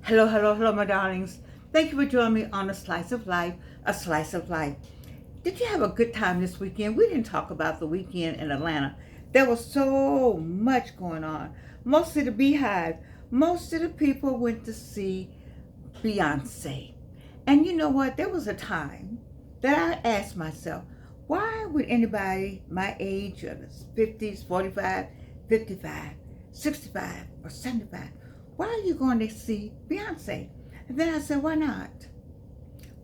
Hello, hello, hello, my darlings. Thank you for joining me on A Slice of Life, A Slice of Life. Did you have a good time this weekend? We didn't talk about the weekend in Atlanta. There was so much going on. Most of the beehive, most of the people went to see Beyonce. And you know what? There was a time that I asked myself, why would anybody my age, or the 50s, 45, 55, 65, or 75, why are you going to see Beyonce? And then I said, why not?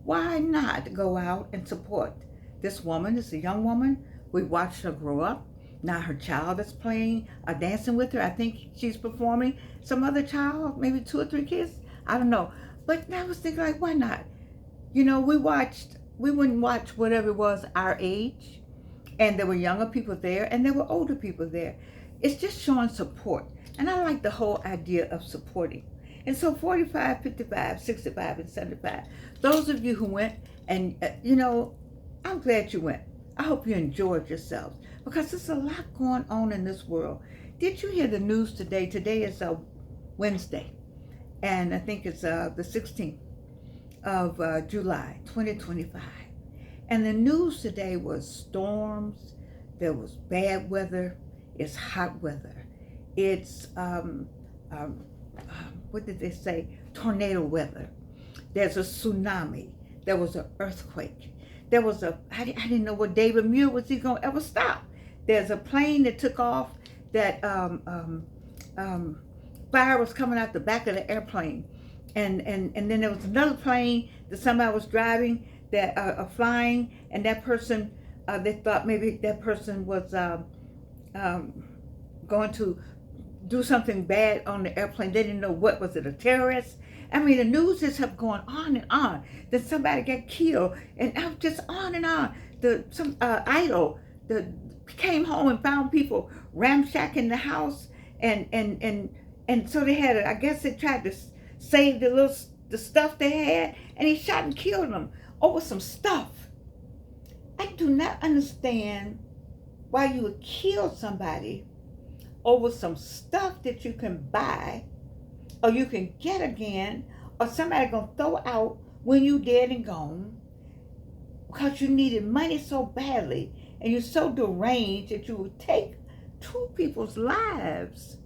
Why not go out and support this woman? This is a young woman. We watched her grow up. Now her child is playing, dancing with her. I think she's performing. Some other child, maybe 2 or 3 kids. I don't know. But I was thinking, like, why not? You know, we wouldn't watch whatever it was our age. And there were younger people there and there were older people there. It's just showing support. And I like the whole idea of supporting. And so 45, 55, 65, and 75, those of you who went, and I'm glad you went. I hope you enjoyed yourselves because there's a lot going on in this world. Did you hear the news today? Today is Wednesday, and I think it's the 16th of July, 2025. And the news today was storms, there was bad weather, it's hot weather. It's, what did they say? Tornado weather. There's a tsunami. There was an earthquake. I didn't know what David Muir was he going to ever stop. There's a plane that took off that fire was coming out the back of the airplane. And then there was another plane that somebody was driving, that flying, and that person, they thought maybe that person was going to do something bad on the airplane. They didn't know what was it, a terrorist? I mean, the news just kept going on and on. That somebody got killed, and I was just on and on. Some idol came home and found people ramshacking the house, and so they had, I guess they tried to save the stuff they had, and he shot and killed them over some stuff. I do not understand why you would kill somebody over some stuff that you can buy or you can get again, or somebody gonna throw out when you dead and gone because you needed money so badly and you're so deranged that you would take 2 people's lives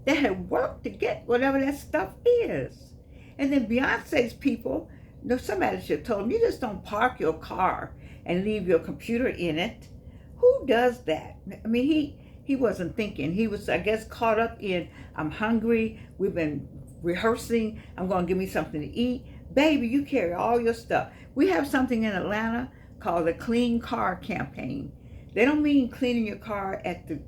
that had worked to get whatever that stuff is. And then Beyonce's people, somebody should have told them, you just don't park your car and leave your computer in it. Who does that? I mean, he wasn't thinking. He was, I guess, caught up in, I'm hungry, we've been rehearsing, I'm going to give me something to eat. Baby, you carry all your stuff. We have something in Atlanta called the Clean Car Campaign. They don't mean cleaning your car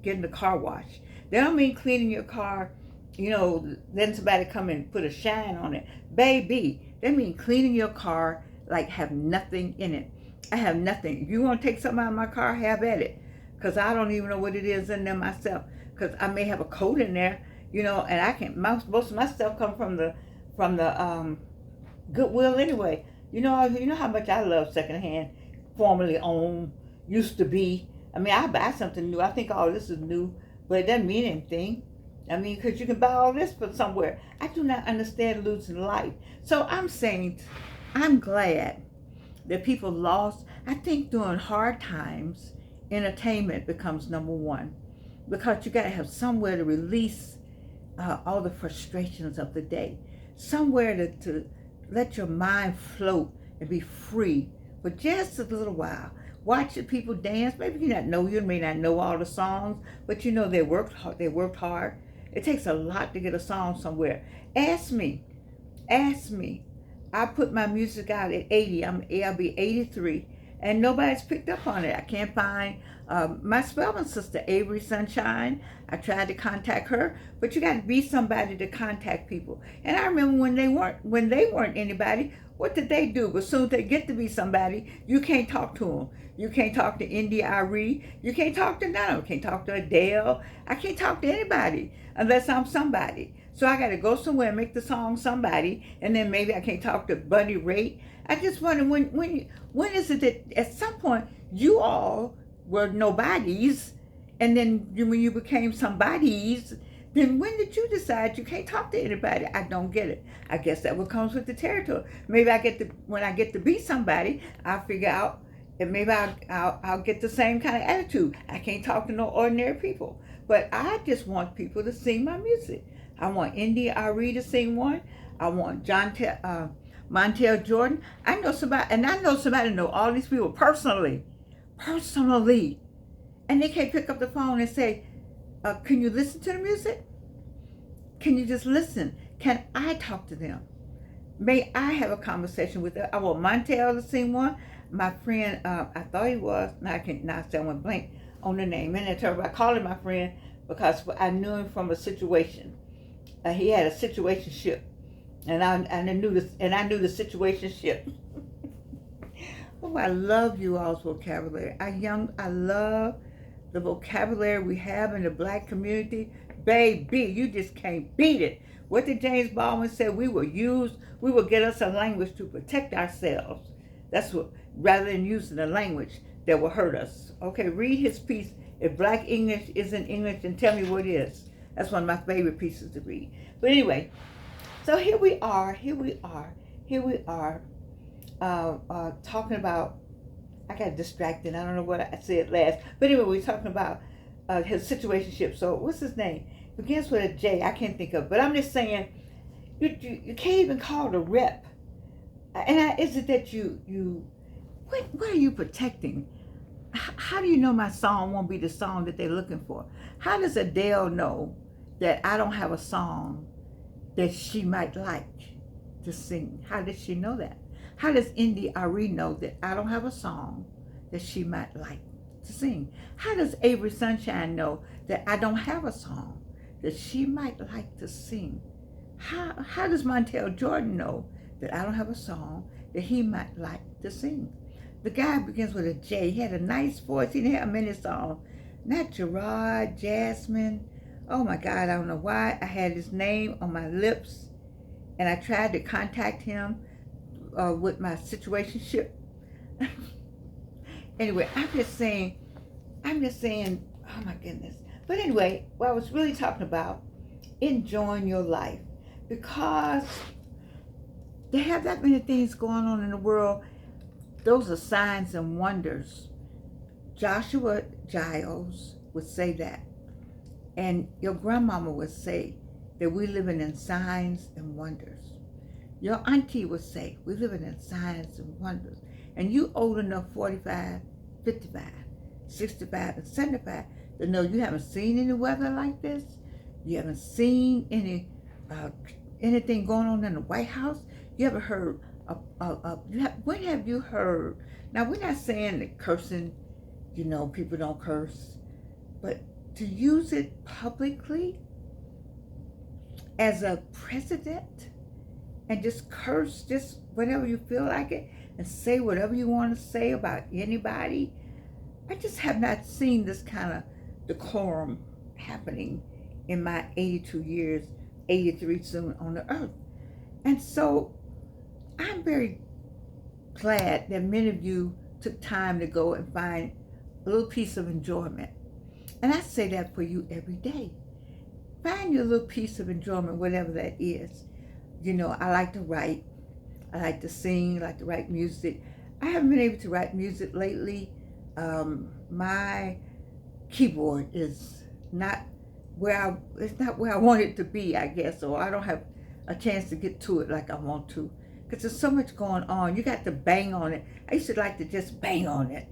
getting the car wash. They don't mean cleaning your car, letting somebody come and put a shine on it. Baby, they mean cleaning your car like have nothing in it. I have nothing. If you want to take something out of my car, have at it. Because I don't even know what it is in there myself. Because I may have a coat in there, and I can't. Most of my stuff come from the Goodwill anyway. You know how much I love secondhand, formerly owned, used to be. I mean, I buy something new. I think all this is new, but it doesn't mean anything. I mean, because you can buy all this from somewhere. I do not understand losing life. So I'm saying, I'm glad that people lost. I think during hard times, entertainment becomes number one, because you got to have somewhere to release all the frustrations of the day, somewhere to let your mind float and be free for just a little while. Watch the people dance. Maybe you may not know all the songs, but they worked hard. It takes a lot to get a song somewhere. Ask me. I put my music out at 80. I'll be 83. And nobody's picked up on it. I can't find my Spelman sister, Avery Sunshine. I tried to contact her, but you got to be somebody to contact people. And I remember when they weren't anybody, what did they do? But soon as they get to be somebody, you can't talk to them. You can't talk to India Arie. You can't talk to none of them. Can't talk to Adele. I can't talk to anybody unless I'm somebody. So I got to go somewhere and make the song somebody, and then maybe I can't talk to Buddy Rate. I just wonder when is it that at some point you all were nobodies, and then when you became somebodies, then when did you decide you can't talk to anybody? I don't get it. I guess that what comes with the territory. Maybe when I get to be somebody, I'll figure out, and maybe I'll get the same kind of attitude. I can't talk to no ordinary people. But I just want people to sing my music. I want India Ari to sing one. I want Montel Jordan. I know somebody know all these people personally, and they can't pick up the phone and say, "Can you listen to the music? Can you just listen? Can I talk to them? May I have a conversation with them?" I want Montel to sing one. My friend, I thought he was. Now I still went blank on the name. And I called him my friend because I knew him from a situation. He had a situationship, and I knew the situationship. Oh, I love you all's vocabulary. I love the vocabulary we have in the black community. Baby, you just can't beat it. What did James Baldwin say? We will get us a language to protect ourselves. That's what, rather than using a language that will hurt us. Okay, read his piece. If Black English isn't English, then tell me what is. That's one of my favorite pieces to read. But anyway, so here we are talking about, I got distracted. I don't know what I said last. But anyway, we're talking about his situationship. So what's his name? Begins with a J. I can't think of. But I'm just saying, you can't even call it a rep. And is it that what are you protecting? How do you know my song won't be the song that they're looking for? How does Adele know that I don't have a song that she might like to sing? How does she know that? How does Indy Ari know that I don't have a song that she might like to sing? How does Avery Sunshine know that I don't have a song that she might like to sing? How does Montel Jordan know that I don't have a song that he might like to sing? The guy begins with a J. He had a nice voice. He didn't have many songs. Not Gerard, Jasmine. Oh my God, I don't know why I had his name on my lips, and I tried to contact him with my situationship. Anyway, I'm just saying, oh my goodness. But anyway, what I was really talking about, enjoying your life, because they have that many things going on in the world. Those are signs and wonders. Joshua Giles would say that. And your grandmama would say that we're living in signs and wonders. Your auntie would say, we're living in signs and wonders. And you old enough, 45, 55, 65, and 75, to know you haven't seen any weather like this. You haven't seen anything going on in the White House. You ever heard when have you heard? Now, we're not saying that cursing, people don't curse, but to use it publicly as a precedent and just curse just whenever you feel like it and say whatever you want to say about anybody, I just have not seen this kind of decorum happening in my 82 years, 83 soon on the earth. And so I'm very glad that many of you took time to go and find a little piece of enjoyment. And I say that for you every day. Find your little piece of enjoyment, whatever that is. I like to write. I like to sing. I like to write music. I haven't been able to write music lately. My keyboard is not where I want it to be, I guess, or I don't have a chance to get to it like I want to. Because there's so much going on. You got to bang on it. I used to like to just bang on it.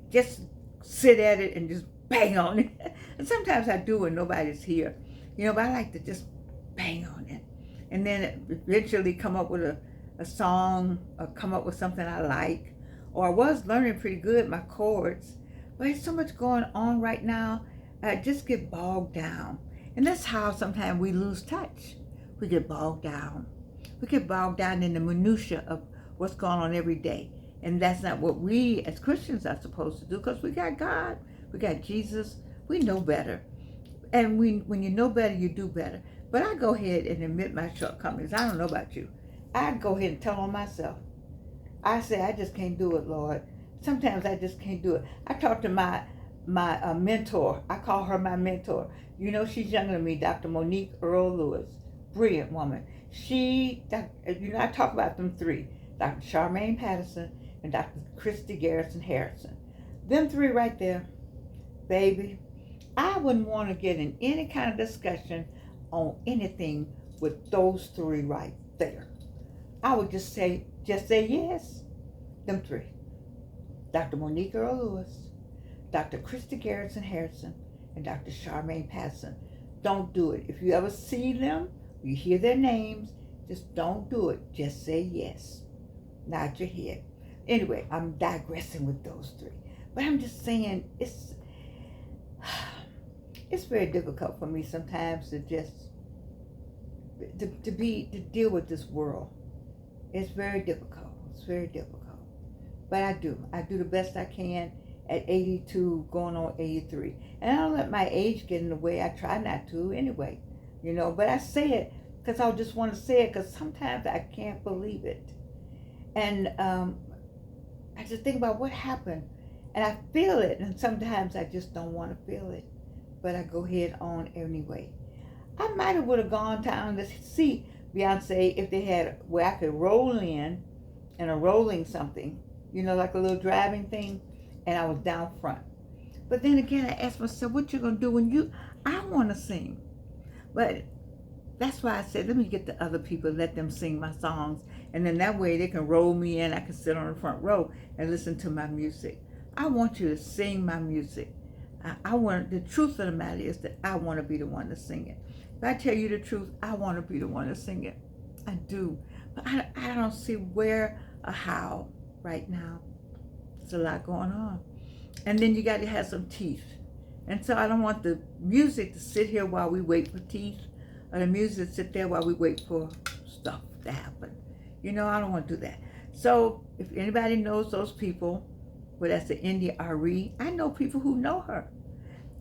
Just sit at it and just bang on it. And sometimes I do when nobody's here. But I like to just bang on it. And then eventually come up with a song, or come up with something I like. Or I was learning pretty good my chords. But there's so much going on right now, I just get bogged down. And that's how sometimes we lose touch. We get bogged down. We get bogged down in the minutia of what's going on every day. And that's not what we as Christians are supposed to do, because we got God, we got Jesus, we know better. And when you know better, you do better. But I go ahead and admit my shortcomings. I don't know about you. I go ahead and tell on myself. I say, I just can't do it, Lord. Sometimes I just can't do it. I talk to my my mentor. I call her my mentor. You know, she's younger than me, Dr. Monique Earl Lewis. Brilliant woman. I talk about them three, Dr. Charmaine Patterson and Dr. Christy Garrison Harrison. Them three right there, baby. I wouldn't want to get in any kind of discussion on anything with those three right there. I would just say yes. Them three. Dr. Monique Earl Lewis, Dr. Christy Garrison Harrison, and Dr. Charmaine Patterson. Don't do it. If you ever see them, you hear their names, just don't do it. Just say yes. Nod your head. Anyway, I'm digressing with those three. But I'm just saying it's very difficult for me sometimes to just to deal with this world. It's very difficult. It's very difficult. But I do the best I can at 82, going on 83. And I don't let my age get in the way. I try not to anyway, but I say it because I just want to say it because sometimes I can't believe it. And I just think about what happened and I feel it. And sometimes I just don't want to feel it, but I go ahead on anyway. I might have would have gone down to see Beyonce if they had where I could roll in a rolling something, like a little driving thing, and I was down front. But then again, I asked myself, what you gonna do when I want to sing? But that's why I said, let me get the other people, let them sing my songs, and then that way they can roll me in, I can sit on the front row and listen to my music. I want you to sing my music. The truth of the matter is that I want to be the one to sing it. If I tell you the truth, I want to be the one to sing it. I do. But I don't see where or how right now. There's a lot going on. And then you got to have some teeth. And so I don't want the music to sit here while we wait for teeth, or the music to sit there while we wait for stuff to happen. I don't want to do that. So if anybody knows those people, well, that's the India Ari. I know people who know her.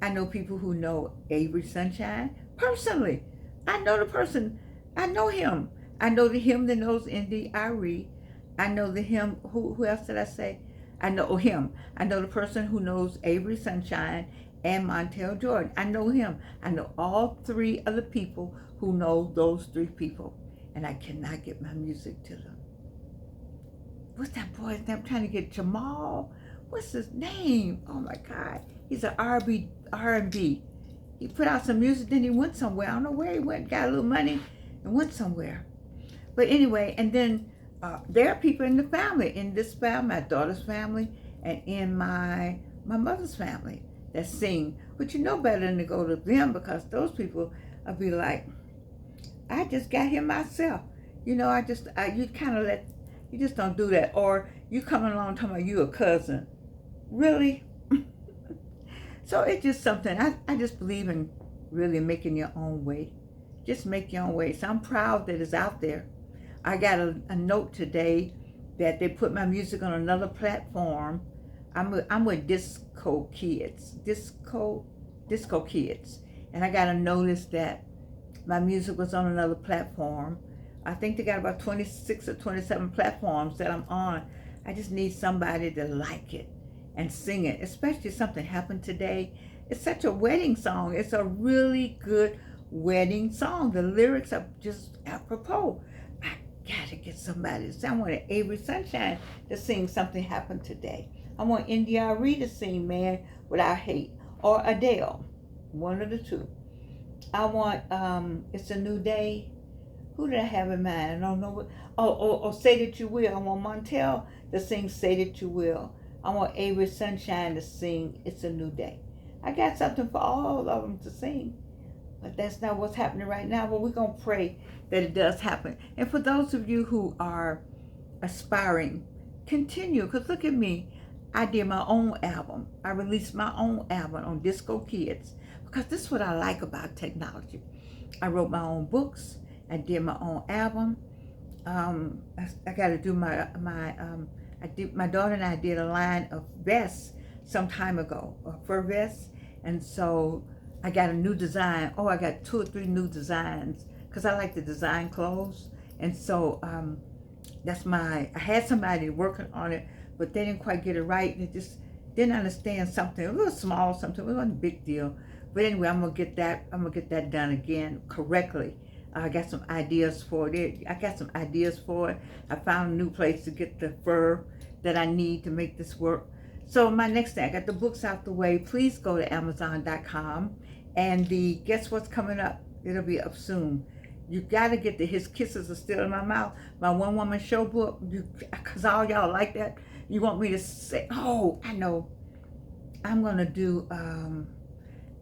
I know people who know Avery Sunshine personally. I know the person. I know him. I know the him that knows India Ari. I know the him. Who else did I say? I know him. I know the person who knows Avery Sunshine and Montel Jordan. I know him. I know all three of the people who know those three people. And I cannot get my music to them. What's that boy's name? I'm trying to get Jamal. What's his name? Oh my God. He's an R&B. He put out some music, then he went somewhere. I don't know where he went, got a little money and went somewhere. But anyway, and then there are people in the family, in this family, my daughter's family, and in my mother's family that sing. But you know better than to go to them, because those people will be like, I just got here myself. You just don't do that. Or you coming along talking about you a cousin. Really? So it's just something, I just believe in really making your own way. Just make your own way. So I'm proud that it's out there. I got a note today that they put my music on another platform. I'm with Disco Kids. And I got a notice that my music was on another platform. I think they got about 26 or 27 platforms that I'm on. I just need somebody to like it and sing it, especially if something happened today. It's such a wedding song. It's a really good wedding song. The lyrics are just apropos. I gotta get somebody to sing. I want Avery Sunshine to sing Something Happened Today. I want India Ari to sing Man Without Hate, or Adele, one of the two. I want It's a New Day. Who did I have in mind? I don't know what. Oh, Say That You Will. I want Montel to sing Say That You Will. I want Avery Sunshine to sing It's a New Day. I got something for all of them to sing, but that's not what's happening right now. But we're going to pray that it does happen. And for those of you who are aspiring, continue, because look at me. I did my own album. I released my own album on Disco Kids, because this is what I like about technology. I wrote my own books. I did my own album. I got to do my daughter and I did a line of vests some time ago, fur vests, and so I got a new design. I got 2 or 3 new designs, because I like to design clothes, and so I had somebody working on it, but they didn't quite get it right. didn't understand something, a little small something, it wasn't a big deal. But anyway, I'm gonna get that done again correctly. I got some ideas for it. I found a new place to get the fur that I need to make this work. So my next thing, I got the books out the way. Please go to Amazon.com, and guess what's coming up? It'll be up soon. You gotta get His Kisses Are Still in My Mouth, my one woman show book. Cause all y'all like that. You want me to say? Oh, I know. I'm gonna do.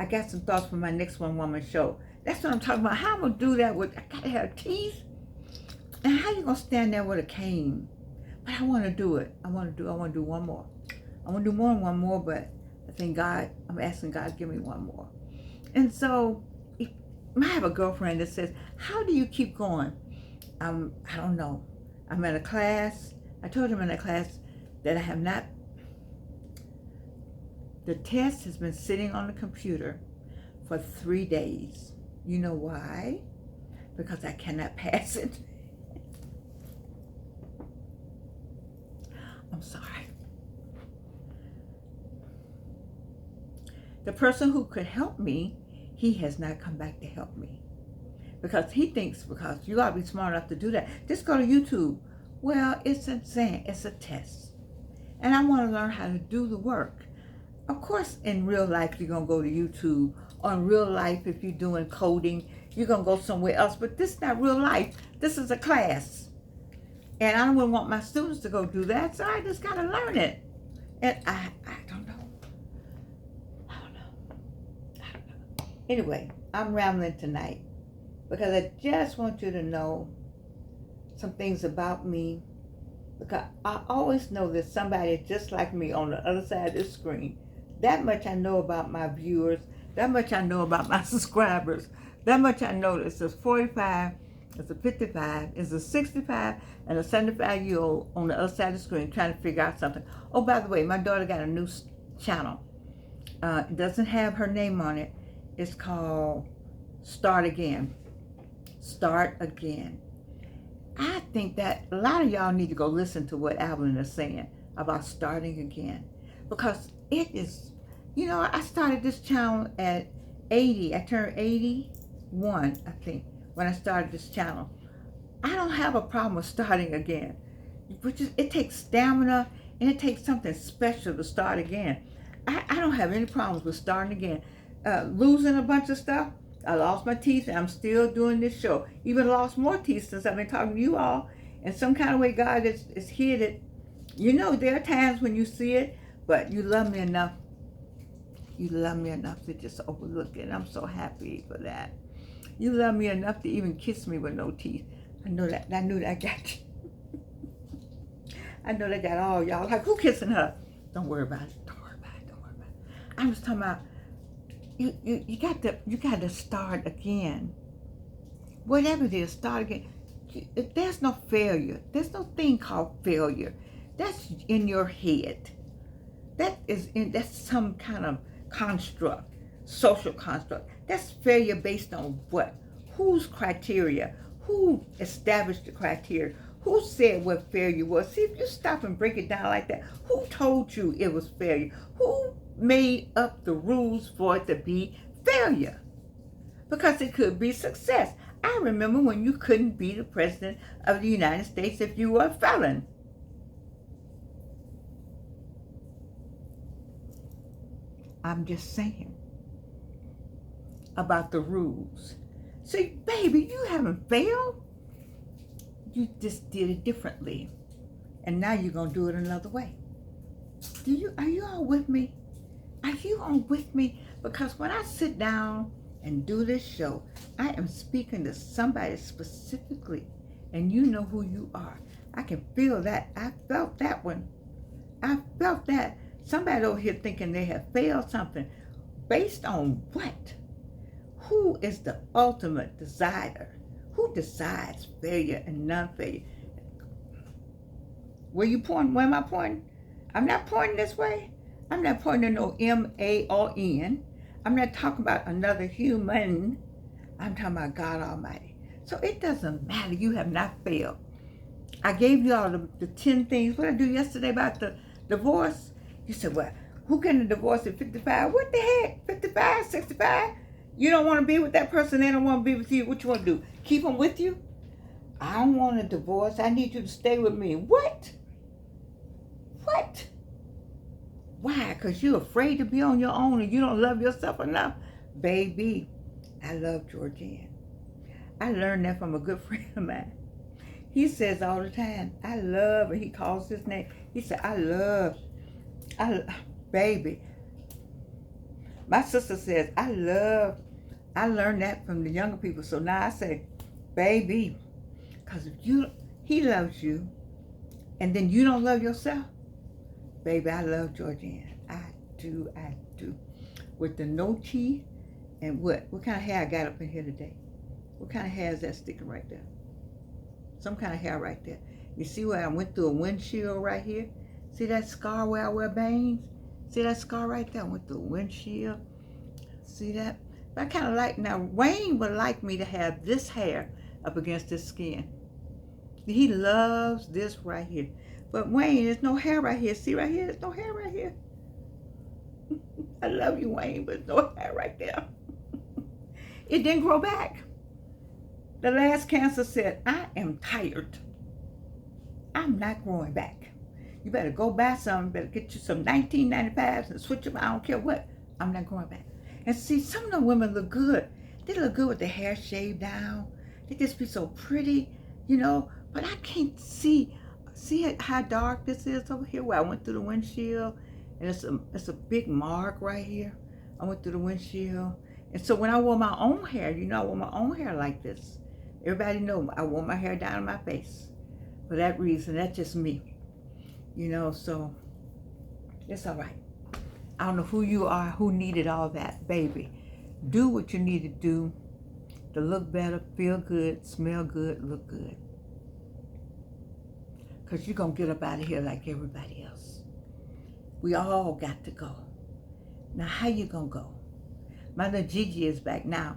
I got some thoughts for my next one woman show. That's what I'm talking about. How I'm gonna do that with? I gotta have teeth. And how you gonna stand there with a cane? But I want to do it. I want to do one more. I want to do more than one more, but I think I'm asking God to give me one more. And so I have a girlfriend that says, how do you keep going? I don't know. I'm in a class. I told him in a class that I have not, the test has been sitting on the computer for 3 days. You know why? Because I cannot pass it. I'm sorry. The person who could help me, he has not come back to help me. Because he thinks, because you ought to be smart enough to do that, just go to YouTube. Well, it's an exam, it's a test. And I want to learn how to do the work. Of course, in real life, you're going to go to YouTube. Or in real life, if you're doing coding, you're going to go somewhere else. But this is not real life. This is a class. And I wouldn't want my students to go do that, so I just got to learn it. And I don't know. I don't know. Anyway, I'm rambling tonight because I just want you to know some things about me, because I always know there's somebody just like me on the other side of this screen. That much I know about my viewers. That much I know about my subscribers. That much I know. It's a 45, it's a 55, it's a 65, and a 75-year-old on the other side of the screen trying to figure out something. Oh, by the way, my daughter got a new channel. It doesn't have her name on it. It's called Start Again. Start Again. I think that a lot of y'all need to go listen to what Alvin is saying about starting again. Because it is, you know, I started this channel at 80. I turned 81, I think, when I started this channel. I don't have a problem with starting again. It takes stamina and it takes something special to start again. I don't have any problems with starting again. Losing a bunch of stuff. I lost my teeth and I'm still doing this show. Even lost more teeth since I've been talking to you all. In some kind of way, God is hid it. You know, there are times when you see it, but you love me enough. You love me enough to just overlook it. I'm so happy for that. You love me enough to even kiss me with no teeth. I know that. I knew that I got you. I know that got all y'all. Like, who kissing her? Don't worry about it. Don't worry about it. Don't worry about it. I'm just talking about you got to start again. Whatever it is, start again. There's no failure. There's no thing called failure. That's in your head. That's some kind of construct, social construct. That's failure based on what? Whose criteria? Who established the criteria? Who said what failure was? See, if you stop and break it down like that, who told you it was failure? Who made up the rules for it to be failure? Because it could be success. I remember when you couldn't be the president of the United States if you were a felon. I'm just saying about the rules. See, baby, you haven't failed. You just did it differently. And now you're going to do it another way. Are you all with me? Are you all with me? Because when I sit down and do this show, I am speaking to somebody specifically. And you know who you are. I can feel that. I felt that one. I felt that. Somebody over here thinking they have failed something. Based on what? Who is the ultimate decider? Who decides failure and non-failure? Where you pointing? Where am I pointing? I'm not pointing this way. I'm not pointing to no M-A-R-N. I'm not talking about another human. I'm talking about God Almighty. So it doesn't matter. You have not failed. I gave you all the 10 things. What I do yesterday about the divorce? You said, well, Who can divorce at 55? What the heck? 55, 65? You don't want to be with that person. They don't want to be with you. What you want to do? Keep them with you? I don't want a divorce. I need you to stay with me. What? What? Why? Because you're afraid to be on your own and you don't love yourself enough? Baby, I love Georgianne. I learned that from a good friend of mine. He says all the time, I love, and he calls his name. He said, baby. My sister says, I learned that from the younger people. So now I say, baby, because if he loves you, and then you don't love yourself, baby, I love Georgianne. I do. With the no tea, and what kind of hair I got up in here today? What kind of hair is that sticking right there? Some kind of hair right there. You see where I went through a windshield right here? See that scar where I wear bangs? See that scar right there? I went through a windshield. See that? But I kind of like, now Wayne would like me to have this hair up against his skin. He loves this right here. But Wayne, there's no hair right here. See right here? There's no hair right here. I love you, Wayne, but no hair right there. It didn't grow back. The last cancer said, I am tired. I'm not growing back. You better go buy some, better get you some 1995s and switch them. I don't care what. I'm not going back. And see, some of the women look good. They look good with their hair shaved down. They just be so pretty, you know. But I can't see how dark this is over here where I went through the windshield. And it's a big mark right here. I went through the windshield. And so when I wore my own hair, you know, I wore my own hair like this. Everybody know I wore my hair down in my face. For that reason, that's just me. You know, so it's all right. I don't know who you are, who needed all that, baby. Do what you need to do to look better, feel good, smell good, look good. Because you're going to get up out of here like everybody else. We all got to go. Now, how you going to go? My little Gigi is back now.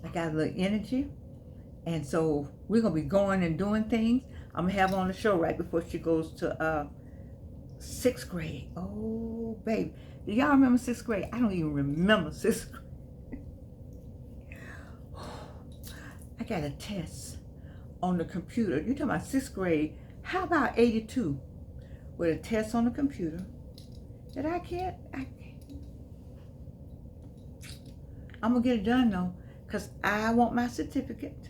I got a little energy. And so we're going to be going and doing things. I'm going to have her on the show right before she goes to 6th grade. Oh, baby. Do y'all remember 6th grade? I don't even remember 6th grade. I got a test on the computer. You're talking about 6th grade. How about 82? With a test on the computer that I can't. I'm going to get it done, though, because I want my certificate.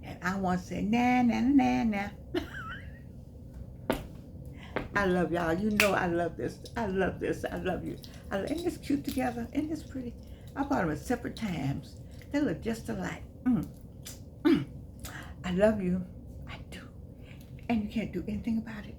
And I want to say, nah. I love y'all. You know I love this. I love this. I love you. Ain't this cute together? Ain't this pretty? I bought them at separate times. They look just alike. I love you. I do. And you can't do anything about it.